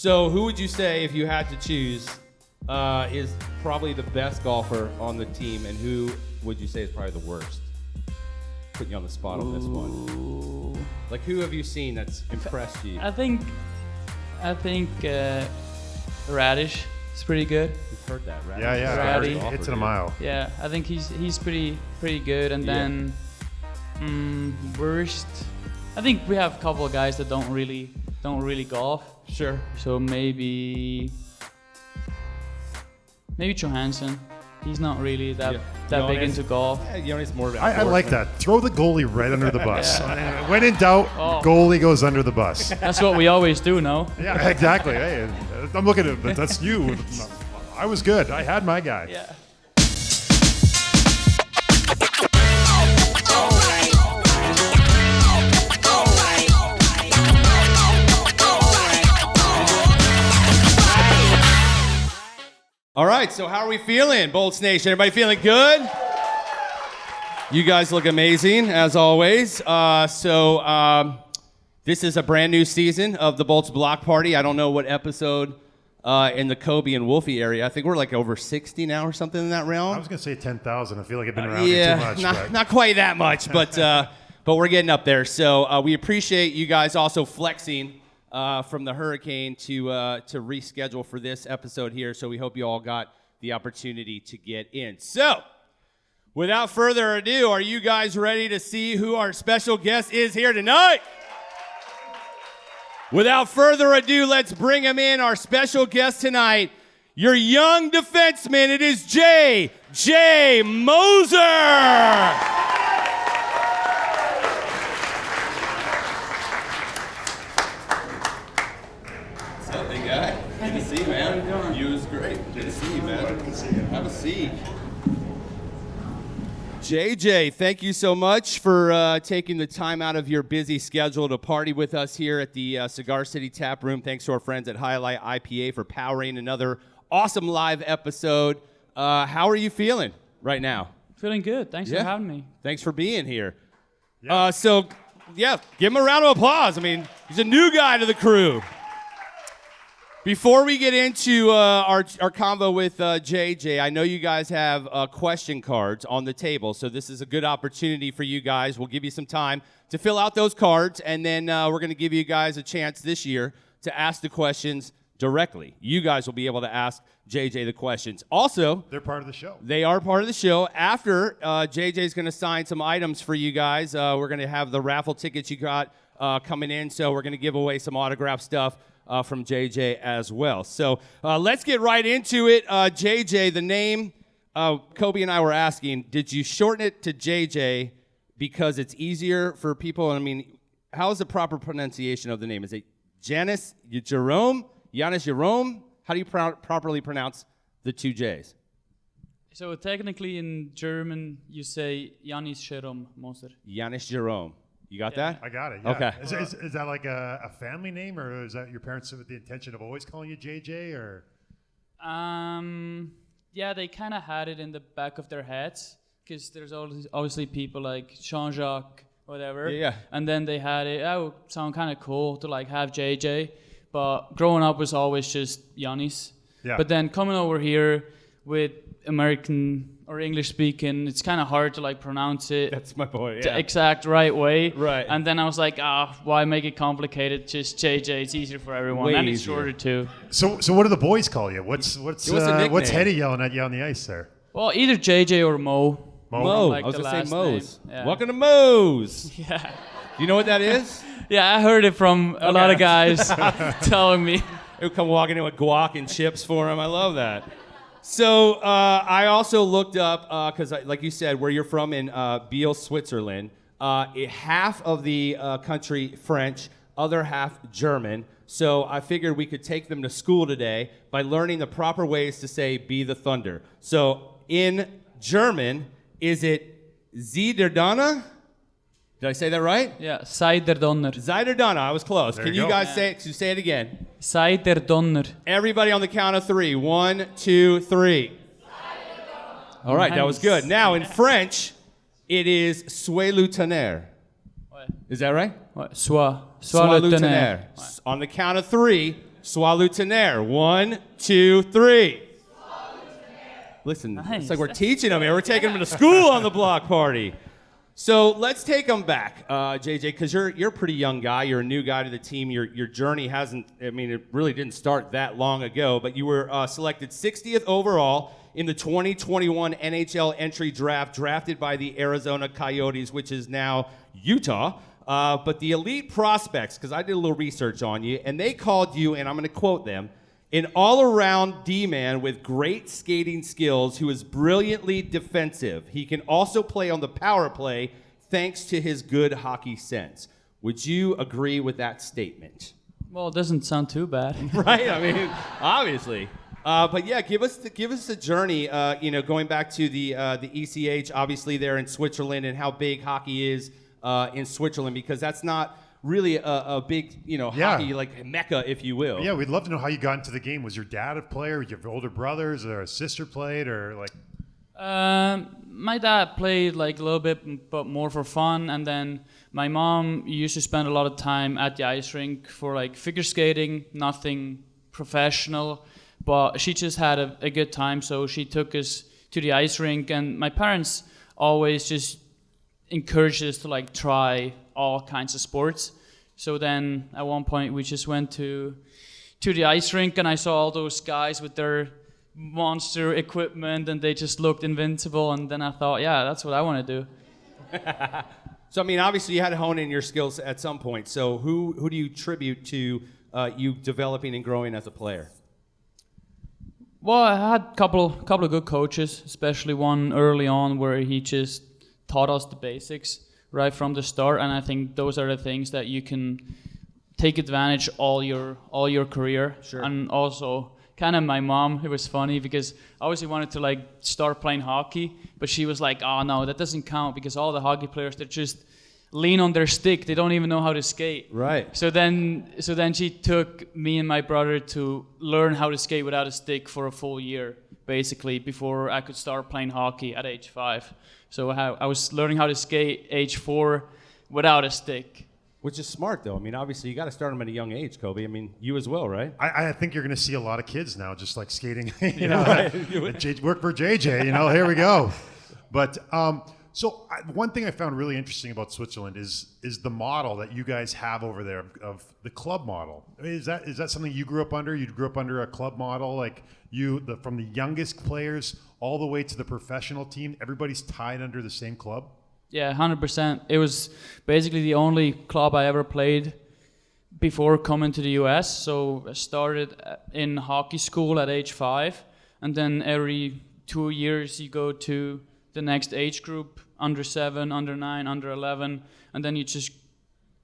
So who would you say, if you had to choose, is probably the best golfer on the team, and who would you say is probably the worst? Putting you on the spot on this one. Like, who have you seen that's impressed you? I think Radish is pretty good. We've heard that, right? Yeah. Ratty. Hits in a mile. Yeah, I think he's pretty good. And then worst, I think we have a couple of guys that don't really golf. Sure. So maybe Johansson. He's not really that big into golf. Yeah, Yanni's more of an I like that. Throw the goalie right under the bus. Yeah. When in doubt, goalie goes under the bus. That's what we always do, no? Yeah, exactly. Hey, I'm looking at it. That's you. I was good. I had my guy. Yeah. All right, so how are we feeling, Bolts Nation? Everybody feeling good? You guys look amazing, as always. This is a brand new season of the Bolts Block Party. I don't know what episode in the Kobe and Wolfie area. I think we're like over 60 now or something in that realm. I was going to say 10,000. I feel like I've been around here too much. Not quite that much, but we're getting up there. So we appreciate you guys also flexing from the hurricane to reschedule for this episode here. So we hope you all got the opportunity to get in. So without further ado, are you guys ready to see who our special guest is here tonight? Without further ado, let's bring him in, our special guest tonight, your young defenseman. It is JJ Moser. What's up, big guy? Good to see you, man. How you doing? You was great. Good to see you, man. Good to see you. Have a seat. JJ, thank you so much for taking the time out of your busy schedule to party with us here at the Cigar City Tap Room. Thanks to our friends at Highlight IPA for powering another awesome live episode. How are you feeling right now? Feeling good. Thanks for having me. Thanks for being here. Yeah. Give him a round of applause. I mean, he's a new guy to the crew. Before we get into our convo with JJ, I know you guys have question cards on the table, so this is a good opportunity for you guys. We'll give you some time to fill out those cards, and then we're going to give you guys a chance this year to ask the questions directly. You guys will be able to ask JJ the questions. Also, They're part of the show. they are part of the show. After, JJ's going to sign some items for you guys. We're going to have the raffle tickets you got coming in, so we're going to give away some autograph stuff from JJ as well. So let's get right into it. JJ, the name, Kobe and I were asking, did you shorten it to JJ because it's easier for people? I mean, how is the proper pronunciation of the name? Is it Janis Jerome? Janis Jerome? How do you properly pronounce the two J's? So technically in German, you say Janis Jerome Moser. Janis Jerome. You got that? I got it. Yeah. Okay. Is that like a family name, or is that your parents with the intention of always calling you JJ, or? Yeah, they kind of had it in the back of their heads because there's obviously people like Jean-Jacques, whatever. Yeah. And then they had it. That would sound kind of cool to like have JJ, but growing up was always just Janis. Yeah. But then coming over here with American or English speaking, it's kind of hard to like pronounce it. That's my boy. The exact right way. Right. And then I was like, why make it complicated? Just JJ. It's easier for everyone. Way and it's easier. shorter too. So what do the boys call you? What's the nickname? Hetty yelling at you on the ice there? Well, either JJ or Mo. Mo. Like I was the going to last say Mo's. name. Yeah. Welcome to Mo's. Yeah. You know what that is? Yeah, I heard it from a lot of guys telling me. They would come walking in with guac and chips for him. I love that. So I also looked up, because like you said, where you're from in Biel, Switzerland, half of the country French, other half German. So I figured we could take them to school today by learning the proper ways to say "Be the Thunder." So in German, is it "Sie der Donner"? Did I say that right? Yeah, sei der Donner. "Sei der Donner." I was close. There Can you you go. guys say it again? Sei der Donner. Everybody on the count of three. 1, 2, 3. All right, that was good. Now in French, it is "Sois le tonnerre." Is that right? Ouais, Sois Sois le le tonnerre. tonnerre. On the count of 3, Swallow-Tenaire. 1, 2, 3. Listen, Nice. it's like we're teaching them here. We're taking them to school on the block party. So let's take them back, JJ, because you're a pretty young guy. You're a new guy to the team. Your journey hasn't, I mean, it really didn't start that long ago, but you were selected 60th overall in the 2021 NHL entry draft, drafted by the Arizona Coyotes, which is now Utah. But the elite prospects, because I did a little research on you, and they called you, and I'm going to quote them, an all-around D-man with great skating skills who is brilliantly defensive. He can also play on the power play thanks to his good hockey sense. Would you agree with that statement? Well, it doesn't sound too bad. Right? I mean, obviously. But yeah, give us the journey. Going back to the ECH, obviously there in Switzerland, and how big hockey is in Switzerland, because that's not really a big, hockey like mecca, if you will. Yeah, we'd love to know how you got into the game. Was your dad a player? Did you have older brothers or a sister played, or like? My dad played like a little bit, but more for fun. And then my mom used to spend a lot of time at the ice rink for like figure skating, nothing professional, but she just had a good time. So she took us to the ice rink, and my parents always just encouraged us to like try all kinds of sports. So then at one point we just went to the ice rink, and I saw all those guys with their monster equipment, and they just looked invincible, and then I thought, yeah, that's what I want to do. So I mean, obviously you had to hone in your skills at some point. So who do you tribute to you developing and growing as a player? Well, I had a couple of good coaches, especially one early on where he just taught us the basics right from the start, and I think those are the things that you can take advantage all your career. Sure. And also kind of my mom, it was funny because I obviously wanted to like start playing hockey, but she was like, oh no, that doesn't count because all the hockey players, they just lean on their stick, they don't even know how to skate. Right. So then she took me and my brother to learn how to skate without a stick for a full year, basically, before I could start playing hockey at age 5. So I was learning how to skate age 4 without a stick. Which is smart, though. I mean, obviously, you got to start them at a young age, Kobe. I mean, you as well, right? I think you're going to see a lot of kids now just like skating. Right. Work for JJ. Here we go. But one thing I found really interesting about Switzerland is the model that you guys have over there of the club model. Is that something you grew up under? You grew up under a club model, like from the youngest players all the way to the professional team. Everybody's tied under the same club. Yeah, 100%. It was basically the only club I ever played before coming to the US. So I started in hockey school at age 5, and then every 2 years you go to the next age group, under 7, under 9, under 11, and then you just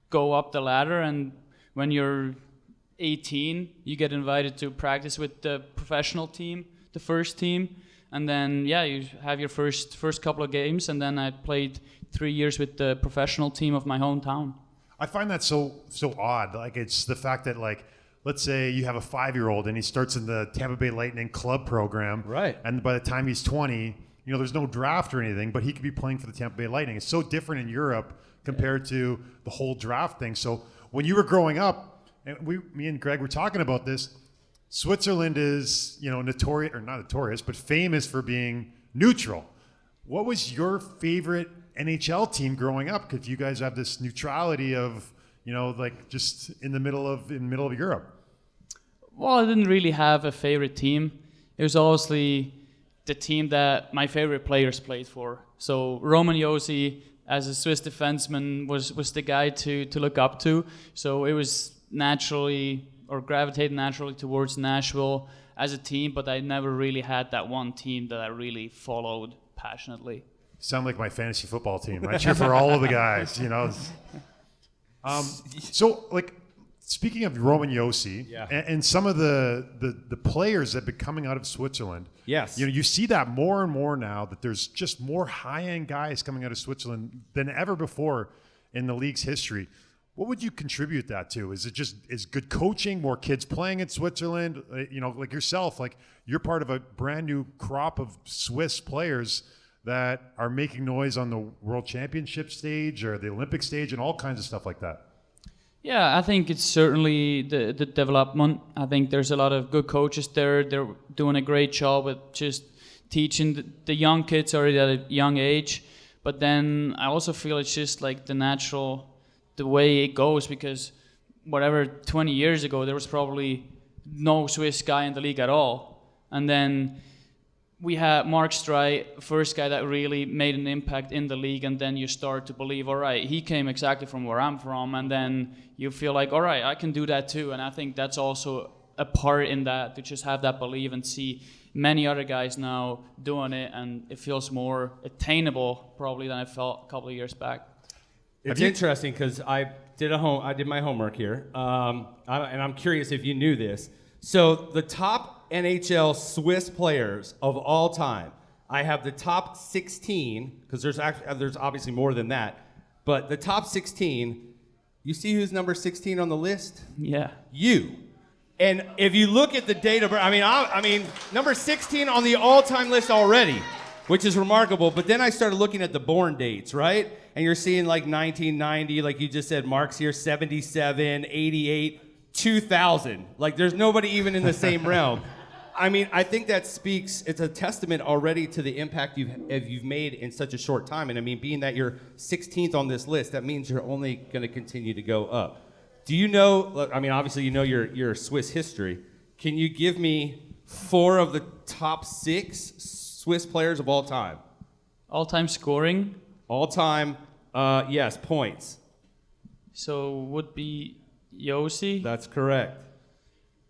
go up the ladder, and when you're 18, you get invited to practice with the professional team, the first team, and then you have your first couple of games, and then I played 3 years with the professional team of my hometown. I find that so odd. Like, it's the fact that, like, let's say you have a 5-year-old and he starts in the Tampa Bay Lightning club program, right? And by the time he's 20, there's no draft or anything, but he could be playing for the Tampa Bay Lightning. It's so different in Europe compared to the whole draft thing. So when you were growing up, and me and Greg were talking about this, Switzerland is, notorious, or not notorious, but famous for being neutral. What was your favorite NHL team growing up? Because you guys have this neutrality of, like just in the middle of Europe. Well, I didn't really have a favorite team. It was obviously the team that my favorite players played for. So Roman Josi, as a Swiss defenseman, was the guy to look up to. So it was gravitated naturally towards Nashville as a team, but I never really had that one team that I really followed passionately. Sound like my fantasy football team. I cheer for all of the guys, So, like, speaking of Roman Josi, and some of the players that have been coming out of Switzerland, yes, you see that more and more now, that there's just more high-end guys coming out of Switzerland than ever before in the league's history. What would you contribute that to? Is it just good coaching, more kids playing in Switzerland? Like yourself, like you're part of a brand new crop of Swiss players that are making noise on the World Championship stage or the Olympic stage and all kinds of stuff like that. Yeah, I think it's certainly the development. I think there's a lot of good coaches there. They're doing a great job with just teaching the young kids already at a young age. But then I also feel it's just like the way it goes, because whatever 20 years ago, there was probably no Swiss guy in the league at all. And then we had Mark Streit, first guy that really made an impact in the league, and then you start to believe, all right, he came exactly from where I'm from, and then you feel like, all right, I can do that too. And I think that's also a part in that, to just have that belief and see many other guys now doing it, and it feels more attainable probably than it felt a couple of years back. It's interesting because I did my homework here, and I'm curious if you knew this. So the top NHL Swiss players of all time, I have the top 16, because there's obviously more than that, but the top 16, you see who's number 16 on the list? Yeah. You. And if you look at the date of birth, I mean, number 16 on the all-time list already, which is remarkable. But then I started looking at the born dates, right? And you're seeing like 1990, like you just said, Mark's here, 77, 88, 2000. Like there's nobody even in the same realm. I mean, I think that speaks, it's a testament already to the impact you've made in such a short time. And I mean, being that you're 16th on this list, that means you're only going to continue to go up. Do you know, I mean, obviously you know your Swiss history. Can you give me 4 of the top 6 Swiss players of all time? All-time scoring? All time, yes, points. So would be Yossi. That's correct.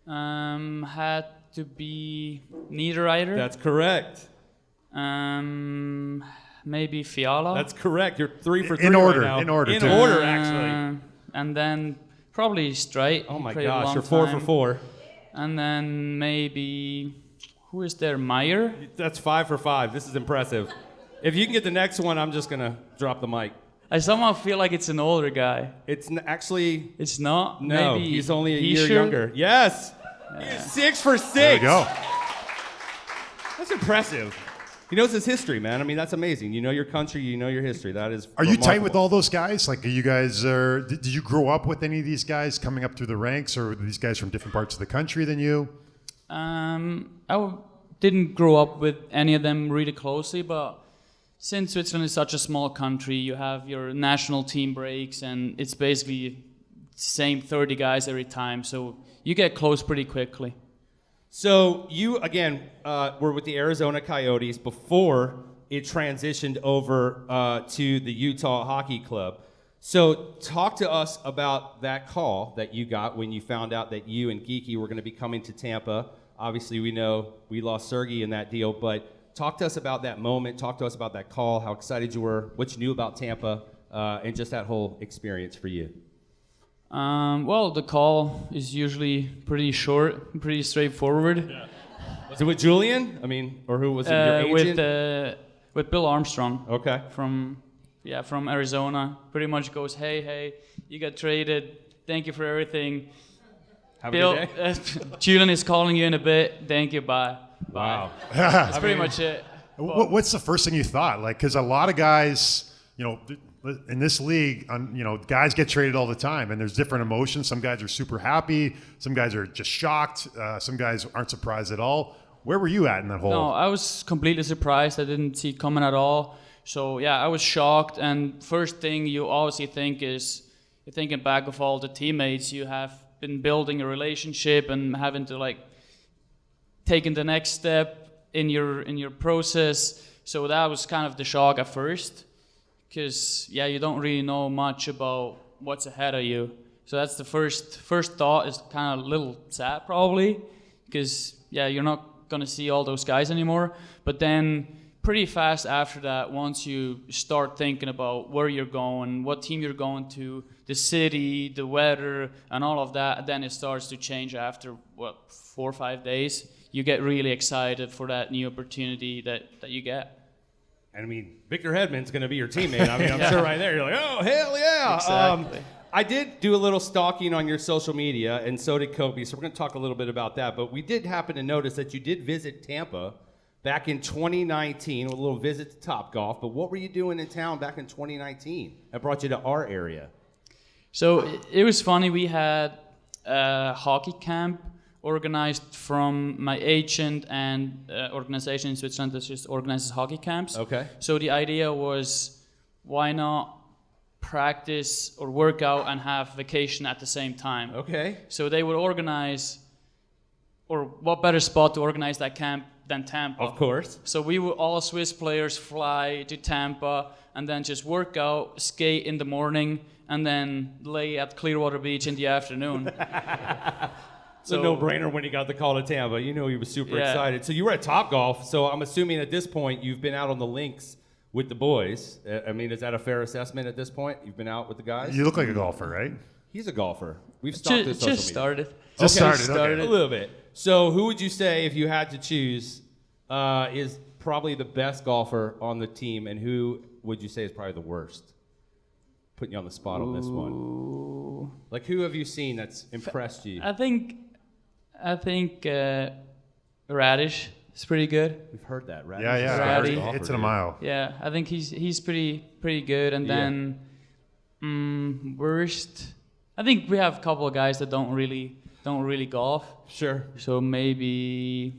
Had to be Niederreiter. That's correct. Maybe Fiala. That's correct. You're 3 for 3 In order, right now. in order, In too. order, actually. And then probably Streit. Oh He my played a gosh, long you're 4 for time. 4. And then maybe, who is there? Meyer? That's 5 for 5. This is impressive. If you can get the next one, I'm just gonna drop the mic. I somehow feel like it's an older guy. It's actually It's not? no. Maybe He's only a year Hischer? younger. Yes, he's 6 for 6. There you go. That's impressive. He knows his history, man. I mean, that's amazing. You know your country, you know your history. That is. Are you tight remarkable. with all those guys? Like, are you guys? Did you grow up with any of these guys coming up through the ranks, or were these guys from different parts of the country than you? Didn't grow up with any of them really closely, but since Switzerland is such a small country, you have your national team breaks, and it's basically same 30 guys every time, so you get close pretty quickly. So you, again, were with the Arizona Coyotes before it transitioned over to the Utah Hockey Club. So talk to us about that call that you got when you found out that you and Geeky were going to be coming to Tampa. Obviously, we know we lost Sergei in that deal, but talk to us about that moment. Talk to us about that call, how excited you were, what you knew about Tampa, and just that whole experience for you. Well, the call is usually pretty short, pretty straightforward. Yeah. Was it with Julian? I mean, or who was it? Your agent? With Bill Armstrong. Okay. From Arizona. Pretty much goes, hey, you got traded. Thank you for everything. Have Bill, a good day. Julian is calling you in a bit. Thank you. Bye. Wow. That's pretty much it. What's the first thing you thought? Like, because a lot of guys, in this league, guys get traded all the time, and there's different emotions. Some guys are super happy. Some guys are just shocked. Some guys aren't surprised at all. Where were you at in that whole? No, I was completely surprised. I didn't see it coming at all. So, yeah, I was shocked. And first thing you obviously think is, you're thinking back of all the teammates you have been building a relationship and having to, taking the next step in your process. So that was kind of the shock at first. Because, you don't really know much about what's ahead of you. So that's the first thought is kind of a little sad probably. Because, you're not going to see all those guys anymore. But then pretty fast after that, once you start thinking about where you're going, what team you're going to, the city, the weather, and all of that, then it starts to change after, 4 or 5 days. You get really excited for that new opportunity that you get. And I mean, Victor Hedman's going to be your teammate. I mean, I'm sure right there you're like, oh, hell yeah. Exactly. I did do a little stalking on your social media, and so did Kobe, so we're going to talk a little bit about that. But we did happen to notice that you did visit Tampa back in 2019, a little visit to Topgolf. But what were you doing in town back in 2019 that brought you to our area? So it was funny. We had a hockey camp organized from my agent and organization in Switzerland that just organizes hockey camps. Okay. So the idea was, why not practice or work out and have vacation at the same time? Okay. So they would organize, or what better spot to organize that camp than Tampa? Of course. So we would all Swiss players fly to Tampa and then just work out, skate in the morning, and then lay at Clearwater Beach in the afternoon. It's a no-brainer when he got the call to Tampa. You know he was super Yeah. excited. So you were at Topgolf. So I'm assuming at this point you've been out on the links with the boys. I mean, is that a fair assessment at this point? You've been out with the guys? You look like a golfer, right? He's a golfer. We've stalked his social Just media. started. Just Okay. started. A Okay. little bit. So who would you say, if you had to choose, is probably the best golfer on the team, and who would you say is probably the worst? Putting you on the spot on this one. Like, who have you seen that's impressed you? I think Radish is pretty good. We've heard that, right? Yeah, yeah. Ratty. It's in a mile. Yeah, I think he's pretty good. And Yeah. then worst, I think we have a couple of guys that don't really golf. Sure. So maybe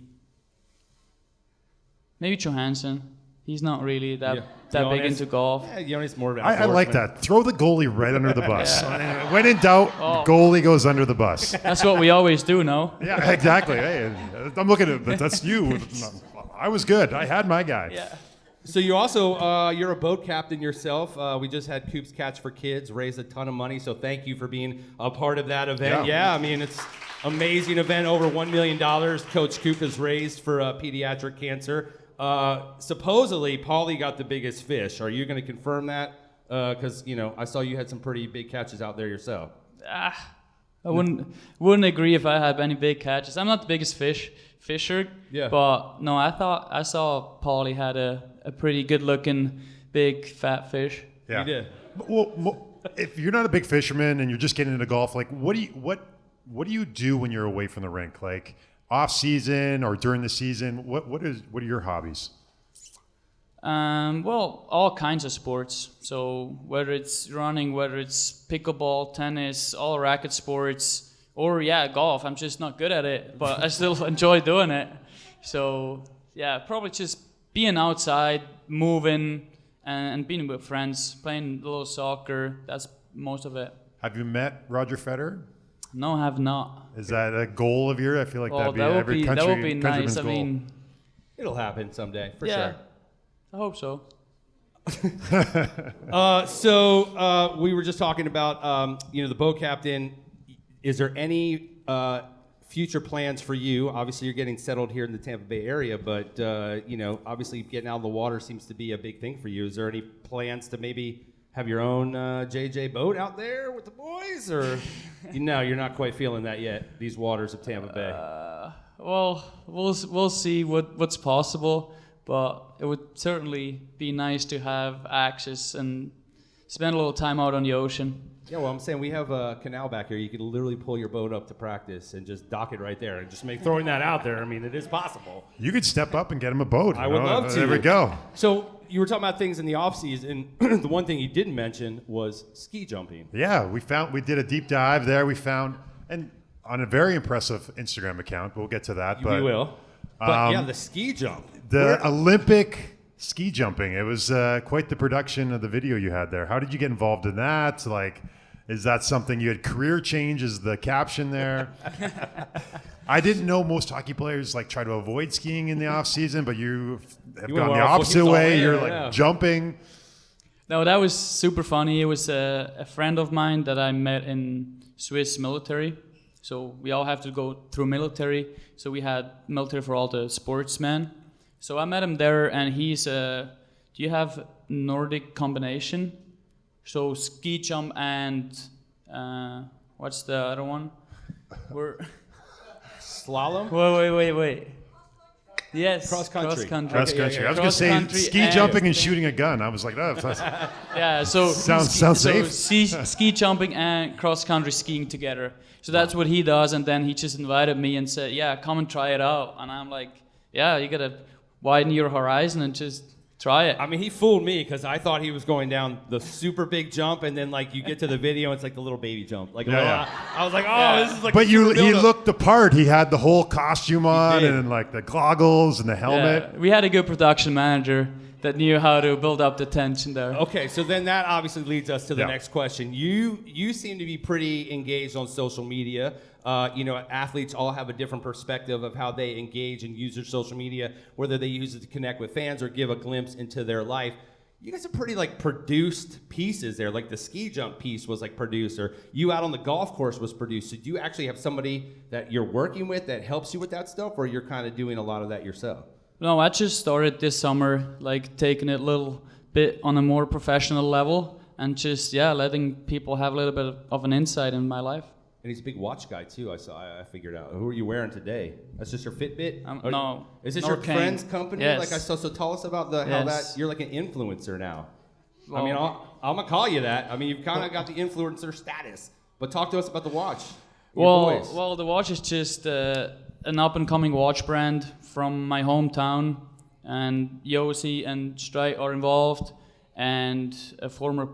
Johansson. He's not really that big Jonas. into golf. Yeah, Jonas more of an I like outdoorsman. that. Throw the goalie right under the bus. When in doubt, goalie goes under the bus. That's what we always do, no? Yeah, exactly. Hey, I'm looking at it. That's you. I was good. I had my guy. Yeah. So you also you're a boat captain yourself. We just had Coop's Catch for Kids raise a ton of money. So thank you for being a part of that event. Yeah. I mean, it's amazing event. Over $1 million Coach Coop has raised for pediatric cancer. Supposedly, Paulie got the biggest fish. Are you going to confirm that? Because I saw you had some pretty big catches out there yourself. I wouldn't agree if I had any big catches. I'm not the biggest fisher. Yeah. But no, I saw Paulie had a pretty good looking big fat fish. Yeah. You did. Well, if you're not a big fisherman and you're just getting into golf, like what do you do when you're away from the rink? Like off season or during the season? What are your hobbies? Well, all kinds of sports. So whether it's running, whether it's pickleball, tennis, all racket sports, or golf. I'm just not good at it, but I still enjoy doing it. So yeah, probably just being outside, moving, and being with friends, playing a little soccer. That's most of it. Have you met Roger Federer? No, I have not. Is that a goal of yours? I feel like Oh, that'd be every that would be nice. countryman's I goal. mean, It'll happen someday, for yeah, sure. I hope so. So we were just talking about, the boat captain. Is there any future plans for you? Obviously, you're getting settled here in the Tampa Bay area, but obviously getting out of the water seems to be a big thing for you. Is there any plans to maybe have your own JJ boat out there with the boys, or you're not quite feeling that yet? These waters of Tampa Bay. Well, we'll see what's possible, but it would certainly be nice to have access and spend a little time out on the ocean. Yeah, well, I'm saying we have a canal back here. You could literally pull your boat up to practice and just dock it right there, and just throwing that out there. I mean, it is possible. You could step up and get him a boat. I would love to. There we go. So you were talking about things in the off season. The one thing you didn't mention was ski jumping. Yeah, we did a deep dive there. We found, and on a very impressive Instagram account, but we'll get to that. But We will. But the ski jump. the Olympic ski jumping, it was quite the production of the video you had there. How did you get involved in that? Like, is that something you had career change? Is the caption there? I didn't know most hockey players try to avoid skiing in the off season, but you have You gone went the all- opposite he was all way. in, You're yeah. jumping. No, that was super funny. It was a friend of mine that I met in Swiss military. So we all have to go through military. So we had military for all the sportsmen. So I met him there, and he's do you have Nordic combination? So ski jump and what's the other one? Slalom? Wait. Yes, Cross country. Cross yeah, country. yeah. I was going to say Cross-country ski and- jumping and shooting a gun. I was like, oh, that's Yeah, so Sounds safe. Ski jumping and cross country skiing together. So that's what he does, and then he just invited me and said, "Yeah, come and try it out." And I'm like, "Yeah, you gotta widen your horizon and just try it. I mean, he fooled me because I thought he was going down the super big jump, and then like you get to the video, it's like the little baby jump. Like, I was like, this is like. But a he super build-up. looked the part. He had the whole costume on did. and like the goggles and the helmet. Yeah, we had a good production manager that knew how to build up the tension there. Okay, so then that obviously leads us to the Yeah. next question. You seem to be pretty engaged on social media. Athletes all have a different perspective of how they engage and use their social media, whether they use it to connect with fans or give a glimpse into their life. You guys are pretty like produced pieces there. Like the ski jump piece was like produced, or you out on the golf course was produced. So do you actually have somebody that you're working with that helps you with that stuff, or you're kind of doing a lot of that yourself? No, I just started this summer, like taking it a little bit on a more professional level and just, letting people have a little bit of an insight in my life. And he's a big watch guy too. I figured out. Who are you wearing today? That's just your Fitbit? No. Is this no your cane. friend's company? Yes. Like I saw. So tell us about how Yes. that you're like an influencer now. Well, I mean, I'm gonna call you that. I mean, you've kind of got the influencer status. But talk to us about the watch. Your voice. Well, the watch is just an up-and-coming watch brand from my hometown, and Yossi and Streit are involved, and a former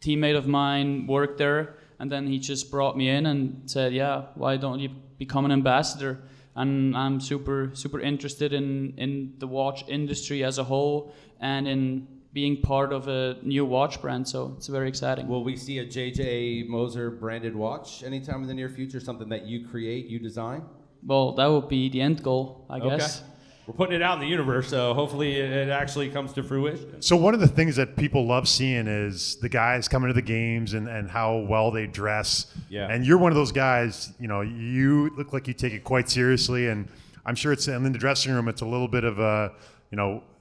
teammate of mine worked there, and then he just brought me in and said, why don't you become an ambassador? And I'm super, super interested in the watch industry as a whole and in being part of a new watch brand, so it's very exciting. Will we see a JJ Moser branded watch anytime in the near future? Something that you create, you design? Well, that would be the end goal, I guess. Okay. We're putting it out in the universe, so hopefully it actually comes to fruition. So one of the things that people love seeing is the guys coming to the games and how well they dress. Yeah. And you're one of those guys, you look like you take it quite seriously, and I'm sure it's in the dressing room, it's a little bit of a,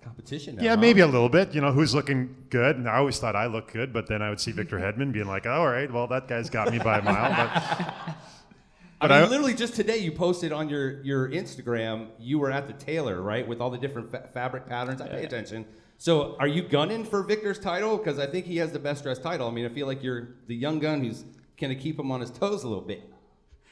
Competition now, yeah, huh? maybe a little bit, who's looking good. And I always thought I looked good, but then I would see Victor Hedman being like, all right, well, that guy's got me by a mile. But I mean, literally just today you posted on your Instagram, you were at the tailor, right, with all the different fabric patterns. I pay attention. So are you gunning for Victor's title? Because I think he has the best dressed title. I mean, I feel like you're the young gun who's going to keep him on his toes a little bit.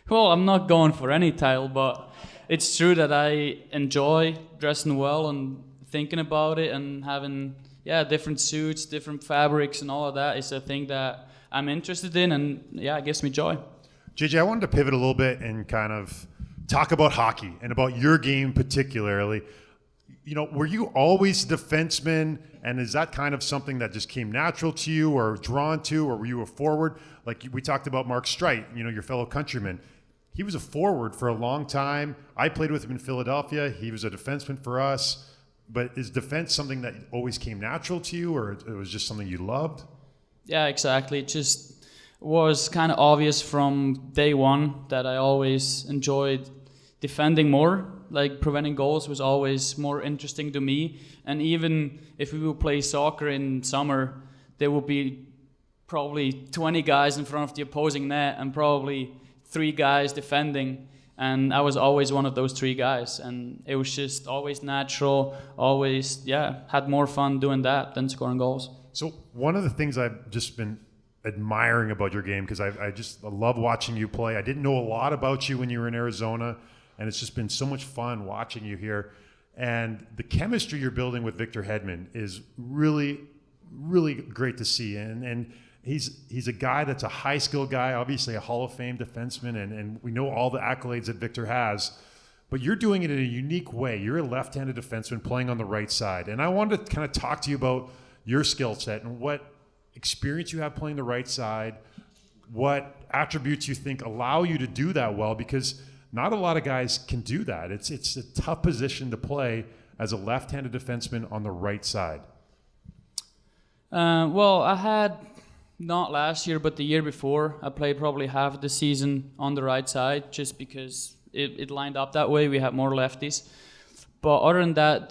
Well, I'm not going for any title, but it's true that I enjoy dressing well and thinking about it and having, different suits, different fabrics and all of that is a thing that I'm interested in, and it gives me joy. JJ, I wanted to pivot a little bit and kind of talk about hockey and about your game particularly. Were you always a defenseman, and is that kind of something that just came natural to you or drawn to, or were you a forward? Like we talked about Mark Streit, your fellow countryman. He was a forward for a long time. I played with him in Philadelphia. He was a defenseman for us. But is defense something that always came natural to you, or it was just something you loved? Yeah, exactly. It just was kind of obvious from day one that I always enjoyed defending more. Like preventing goals was always more interesting to me. And even if we would play soccer in summer, there would be probably 20 guys in front of the opposing net and probably 3 guys defending. And I was always one of those 3 guys. And it was just always natural, always, had more fun doing that than scoring goals. So one of the things I've just been admiring about your game, because I love watching you play. I didn't know a lot about you when you were in Arizona, and it's just been so much fun watching you here. And the chemistry you're building with Victor Hedman is really, really great to see. And he's a guy that's a high-skill guy, obviously a Hall of Fame defenseman, and we know all the accolades that Victor has. But you're doing it in a unique way. You're a left-handed defenseman playing on the right side. And I wanted to kind of talk to you about your skill set and what experience you have playing the right side, what attributes you think allow you to do that well, because not a lot of guys can do that. It's a tough position to play as a left-handed defenseman on the right side. Well, I had, not last year, but the year before, I played probably half of the season on the right side just because it lined up that way. We had more lefties. But other than that,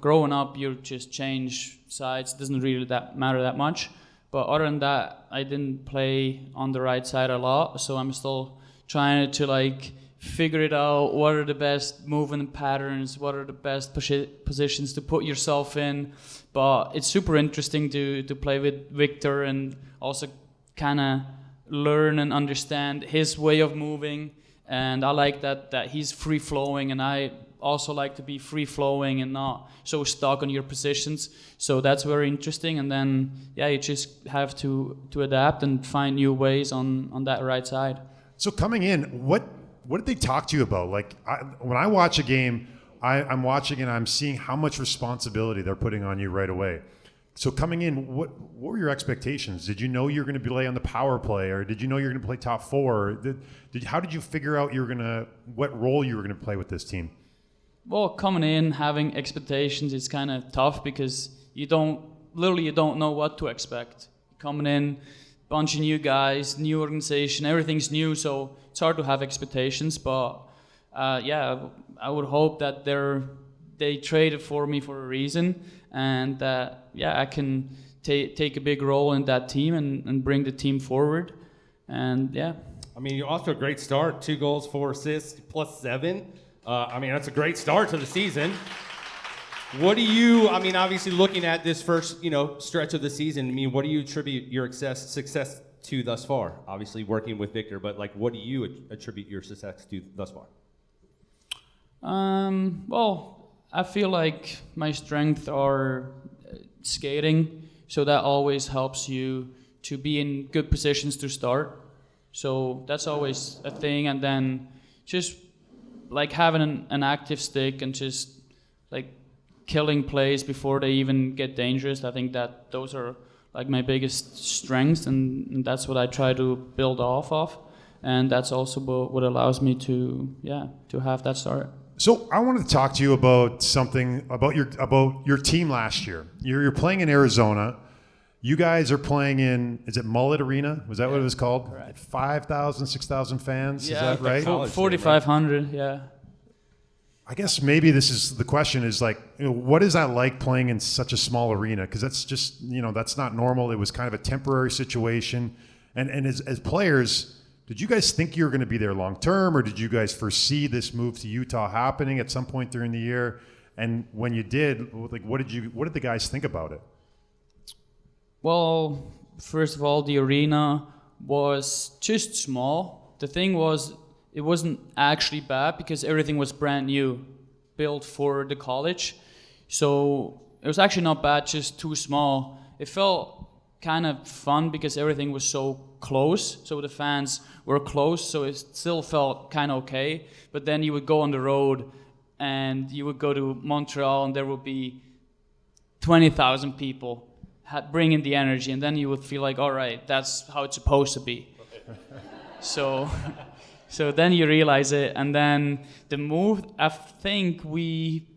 growing up, you just change sides. It doesn't really matter that much. But other than that, I didn't play on the right side a lot. So I'm still trying to figure it out. What are the best movement patterns? What are the best positions to put yourself in? But it's super interesting to play with Victor and also kind of learn and understand his way of moving and I like that he's free flowing, and I also like to be free flowing and not so stuck on your positions. So that's very interesting. And then you just have to adapt and find new ways on that right side. So coming in, what did they talk to you about? Like when I watch a game, I'm watching and I'm seeing how much responsibility they're putting on you right away. So coming in, what were your expectations? Did you know you were going to play on the power play, or did you know you were going to play top four? How did you figure out what role you were going to play with this team? Well, coming in, having expectations is kind of tough because you don't know what to expect. Coming in, bunch of new guys, new organization, everything's new, so it's hard to have expectations. But I would hope that they traded for me for a reason, and I can take a big role in that team and bring the team forward. And I mean, you're off to a great start. 2 goals, 4 assists, plus 7. I mean, that's a great start to the season. Obviously looking at this first, stretch of the season, I mean, what do you attribute your success to thus far? Obviously working with Victor, but what do you attribute your success to thus far? Well, I feel like my strengths are skating, so that always helps you to be in good positions to start. So that's always a thing, and then just like having an active stick and just like killing plays before they even get dangerous. I think that those are like my biggest strengths, and that's what I try to build off of, and that's also what allows me to have that start. So I wanted to talk to you about something about your team last year. You're playing in Arizona. You guys are playing in, is it Mullet Arena? Was that what it was called? Right. 5,000, 6,000 fans? Is that right? 4,500, yeah. I guess maybe the question is what is that like playing in such a small arena? Because that's just, that's not normal. It was kind of a temporary situation. And as players, did you guys think you were going to be there long term, or did you guys foresee this move to Utah happening at some point during the year? And when you did, what did the guys think about it? Well, first of all, the arena was just small. The thing was, it wasn't actually bad because everything was brand new, built for the college. So it was actually not bad, just too small. It felt kind of fun because everything was so close. So the fans were close, so it still felt kind of okay. But then you would go on the road and you would go to Montreal and there would be 20,000 people bringing the energy, and then you would feel like, all right, that's how it's supposed to be. So then you realize it, and then the move, I think we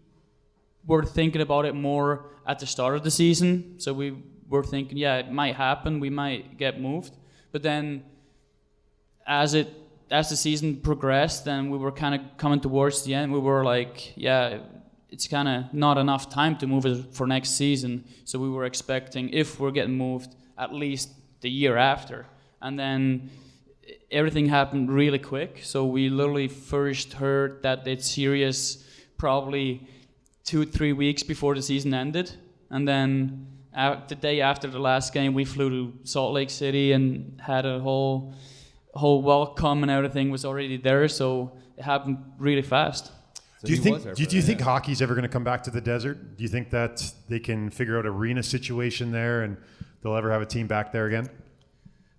were thinking about it more at the start of the season. So we were thinking, it might happen, we might get moved. But then as the season progressed, then we were kind of coming towards the end, we were like, it's kind of not enough time to move it for next season. So we were expecting, if we're getting moved, at least the year after. And then everything happened really quick. So we literally first heard that it's serious probably 2-3 weeks before the season ended. And then the day after the last game, we flew to Salt Lake City and had a whole welcome, and everything was already there. So it happened really fast. So do you think hockey's ever going to come back to the desert? Do you think that they can figure out an arena situation there and they'll ever have a team back there again?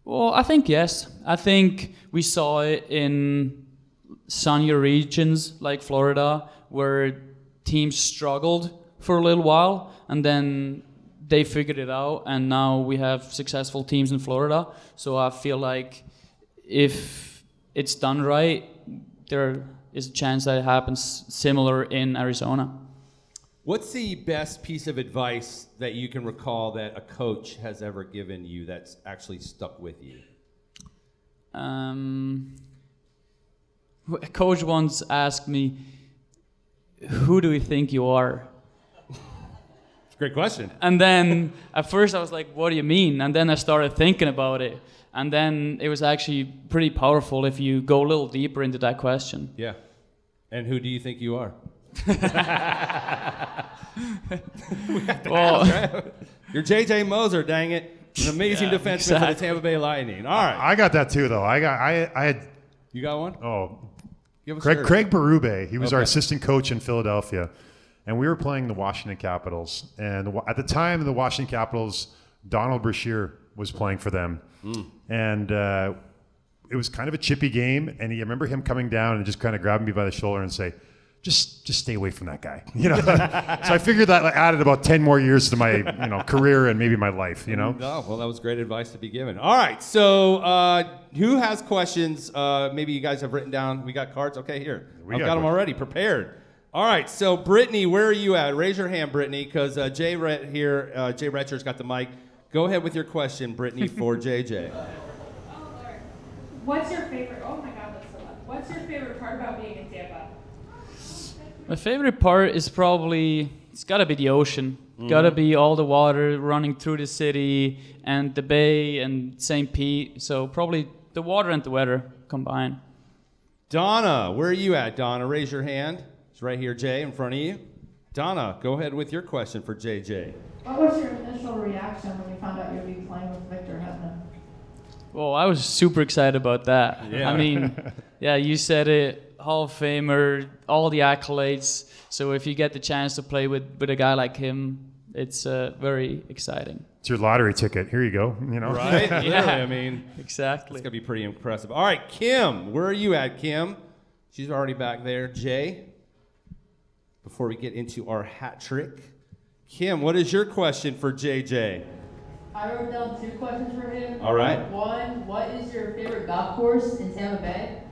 Well, I think yes. I think we saw it in sunnier regions like Florida, where teams struggled for a little while and then they figured it out, and now we have successful teams in Florida. So I feel like if it's done right, there is a chance that it happens similar in Arizona. What's the best piece of advice that you can recall that a coach has ever given you that's actually stuck with you? A coach once asked me, "Who do you think you are?" It's a great question. And then at first I was like, "What do you mean?" And then I started thinking about it. And then it was actually pretty powerful if you go a little deeper into that question. Yeah. And who do you think you are? Well, right? You're JJ Moser, dang it. An amazing defenseman for the Tampa Bay Lightning. All right. I got that too, though. I had. You got one? Oh, Craig Berube. He was our Okay. assistant coach in Philadelphia, and we were playing the Washington Capitals. And at the time, the Washington Capitals, Donald Brashear was playing for them, and it was kind of a chippy game. And I remember him coming down and just kind of grabbing me by the shoulder and say, Just stay away from that guy, you know. So I figured that added about 10 more years to my, career and maybe my life, you know. Oh, well, that was great advice to be given. All right, so who has questions? Maybe you guys have written down. We got cards. Okay, here. I've got them already prepared. All right, so Brittany, where are you at? Raise your hand, Brittany, because Jay Retcher's got the mic. Go ahead with your question, Brittany, for JJ. Oh, Lord. What's your favorite? Oh my God, that's so loud. What's your favorite part about being in Tampa? My favorite part is probably, it's gotta be the ocean. Gotta be all the water running through the city and the bay and St. Pete. So probably the water and the weather combined. Donna, where are you at, Donna? Raise your hand. It's right here, Jay, in front of you. Donna, go ahead with your question for JJ. What was your initial reaction when you found out you'd be playing with Victor Hedman? Well, I was super excited about that. Yeah. I mean, yeah, you said it. Hall of Famer, all the accolades. So if you get the chance to play with a guy like him, it's very exciting. It's your lottery ticket. Here you go. You know. Right? Yeah. Literally, I mean, Exactly. it's going to be pretty impressive. All right, Kim, where are you at, Kim? She's already back there. Jay, before we get into our hat trick. Kim, what is your question for JJ? I wrote down 2 questions for him. All right. One, what is your favorite golf course in Tampa Bay?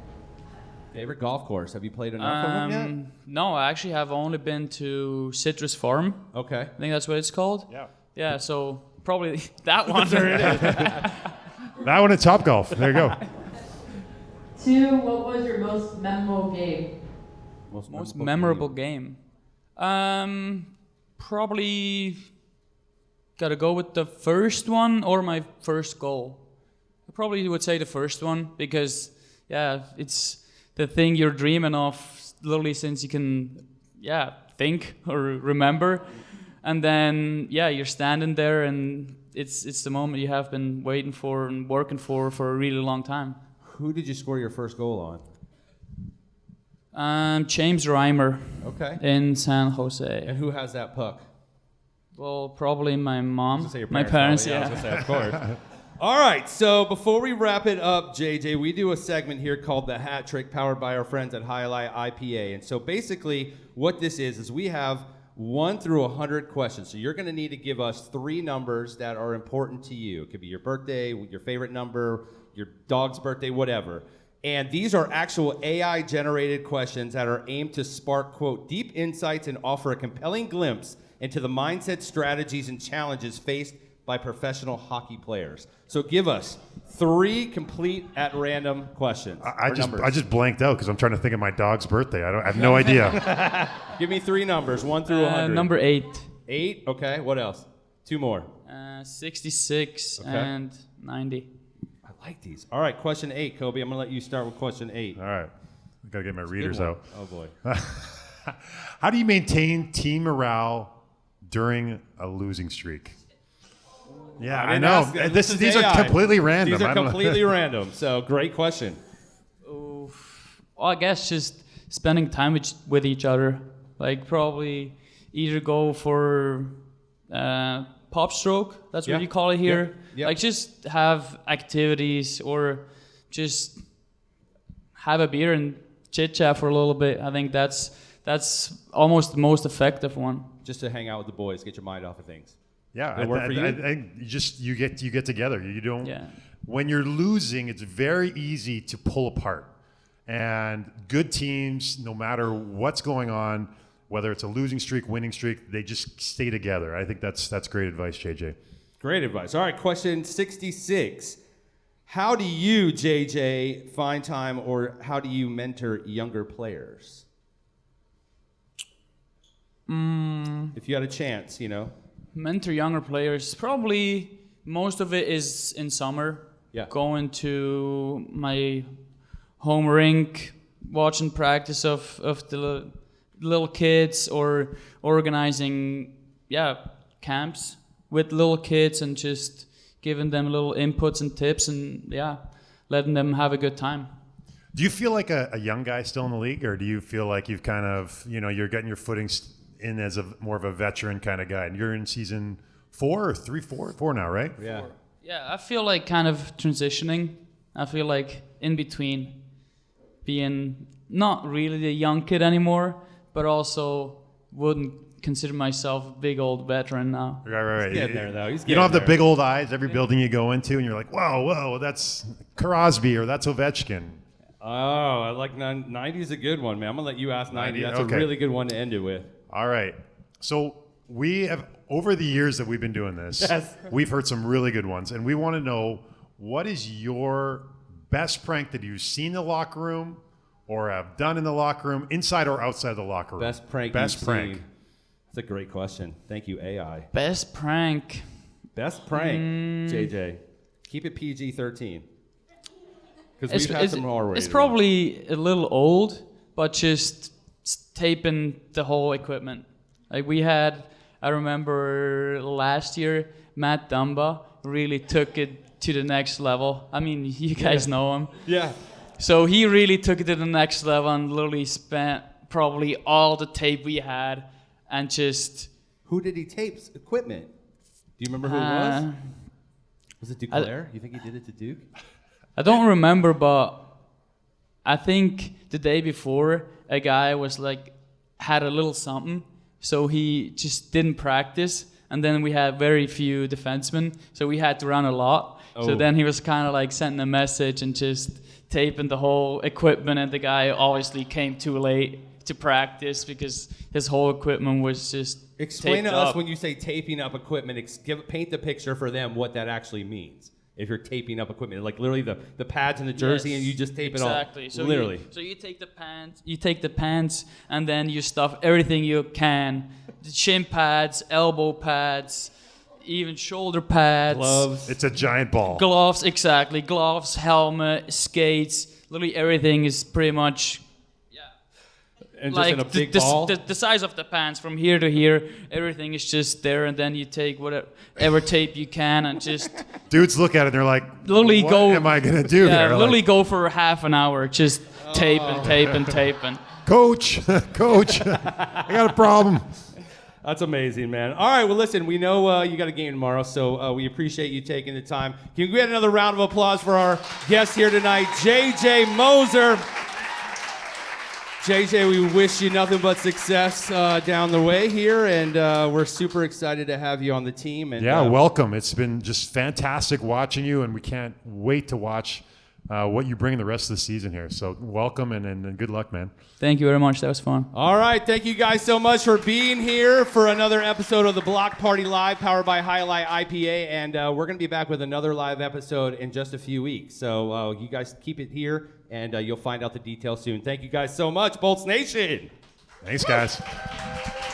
Favorite golf course? Have you played enough of them yet? No, I actually have only been to Citrus Farm. Okay. I think that's what it's called. Yeah. Yeah, so probably that one. There it is. That one at Topgolf. There you go. 2, what was your most memorable game? Most memorable game. Probably gotta go with the first one or my first goal. I probably would say the first one because, yeah, it's the thing you're dreaming of literally since you can, think or remember. And then, you're standing there and it's the moment you have been waiting for and working for a really long time. Who did you score your first goal on? James Reimer Okay. in San Jose. And who has that puck? Well, probably my mom, I was gonna say your my parents, probably. yeah. I was gonna say, of course. All right, so before we wrap it up, JJ, we do a segment here called the Hat Trick, powered by our friends at Highlight IPA. And so basically, what this is we have 1 through 100 questions. So you're going to need to give us 3 numbers that are important to you. It could be your birthday, your favorite number, your dog's birthday, whatever. And these are actual AI-generated questions that are aimed to spark, quote, deep insights and offer a compelling glimpse into the mindset, strategies, and challenges faced by professional hockey players. So give us 3 complete at random questions. I just blanked out because I'm trying to think of my dog's birthday. I have no idea. Give me 3 numbers, 1 through 100. Number 8. 8, okay, what else? 2 more. 66 Okay. and 90. I like these. All right, question 8, Kobe. I'm gonna let you start with question 8. All right. I got to get my readers Good one. out. Oh boy. How do you maintain team morale during a losing streak? Yeah, I didn't know. ask- this is These are AI. completely random. These are I don't know. completely random. So great question. Well, I guess just spending time with each other. Like probably either go for pop stroke. That's Yeah. what you call it here. Yeah. Like just have activities or just have a beer and chit chat for a little bit. I think that's almost the most effective one. Just to hang out with the boys, get your mind off of things. Yeah, That work for you? you get together. You don't. Yeah. When you're losing, it's very easy to pull apart. And good teams, no matter what's going on, whether it's a losing streak, winning streak, they just stay together. I think that's great advice, JJ. Great advice. All right, question 66. How do you, JJ, find time or how do you mentor younger players? If you had a chance, Mentor younger players. Probably most of it is in summer. Yeah. Going to my home rink, watching practice of the little kids, or organizing camps with little kids and just giving them little inputs and tips and letting them have a good time. Do you feel like a young guy still in the league, or do you feel like you've kind of, you're getting your footing in as more of a veteran kind of guy? And you're in season 4 or 3, 4 now, right? Yeah. Yeah, I feel like kind of transitioning. I feel like in between being not really a young kid anymore, but also wouldn't consider myself a big old veteran now. Right. He's getting there, though. You don't have the big old eyes every building you go into, and you're like, whoa, that's Crosby or that's Ovechkin. Oh, I like 90 is a good one, man. I'm going to let you ask 90. That's okay. a really good one to end it with. All right. So we have, over the years that we've been doing this, Yes. we've heard some really good ones. And we want to know, what is your best prank that you've seen in the locker room or have done in the locker room, inside or outside of the locker room? Best prank Best you've prank. seen. That's a great question. Thank you, AI. Best prank. Best prank, JJ. Keep it PG-13. Because we've had some horror. It's probably a little old, but just taping the whole equipment. Like we had, I remember last year, Matt Dumba really took it to the next level. I mean, you guys know him. Yeah. So he really took it to the next level and literally spent probably all the tape we had and just... Who did he tape equipment? Do you remember who it was? Was it Duclair? You think he did it to Duke? I don't remember, but I think the day before, a guy was like, had a little something, so he just didn't practice, and then we had very few defensemen, so we had to run a lot. So then he was kind of like sending a message and just taping the whole equipment, and the guy obviously came too late to practice because his whole equipment was just Explain taped to us up. when you say taping up equipment, paint the picture for them what that actually means. If you're taping up equipment, like literally the pads and the jersey, Yes, and you just tape it exactly. all. So literally. You take the pants, and then you stuff everything you can: the shin pads, elbow pads, even shoulder pads, Gloves. It's a giant ball. gloves, exactly, gloves, helmet, skates. Literally everything is pretty much And just in a like big ball. the size of the pants from here to here. Everything is just there, and then you take whatever tape you can and just Dudes look at it and they're like, literally what go. am I going to do here? Literally Like, go for half an hour, just tape and tape and tape and. Coach, I got a problem. That's amazing, man. All right, well, listen, we know you got a game tomorrow, so we appreciate you taking the time. Can we get another round of applause for our guest here tonight, JJ Moser? JJ, we wish you nothing but success down the way here, and we're super excited to have you on the team. And, Yeah, welcome. It's been just fantastic watching you, and we can't wait to watch what you bring the rest of the season here. So welcome, and good luck, man. Thank you very much. That was fun. All right, thank you guys so much for being here for another episode of the Block Party Live, powered by Highlight IPA, and we're going to be back with another live episode in just a few weeks. So you guys keep it here, and you'll find out the details soon. Thank you guys so much, Bolts Nation. Thanks, guys.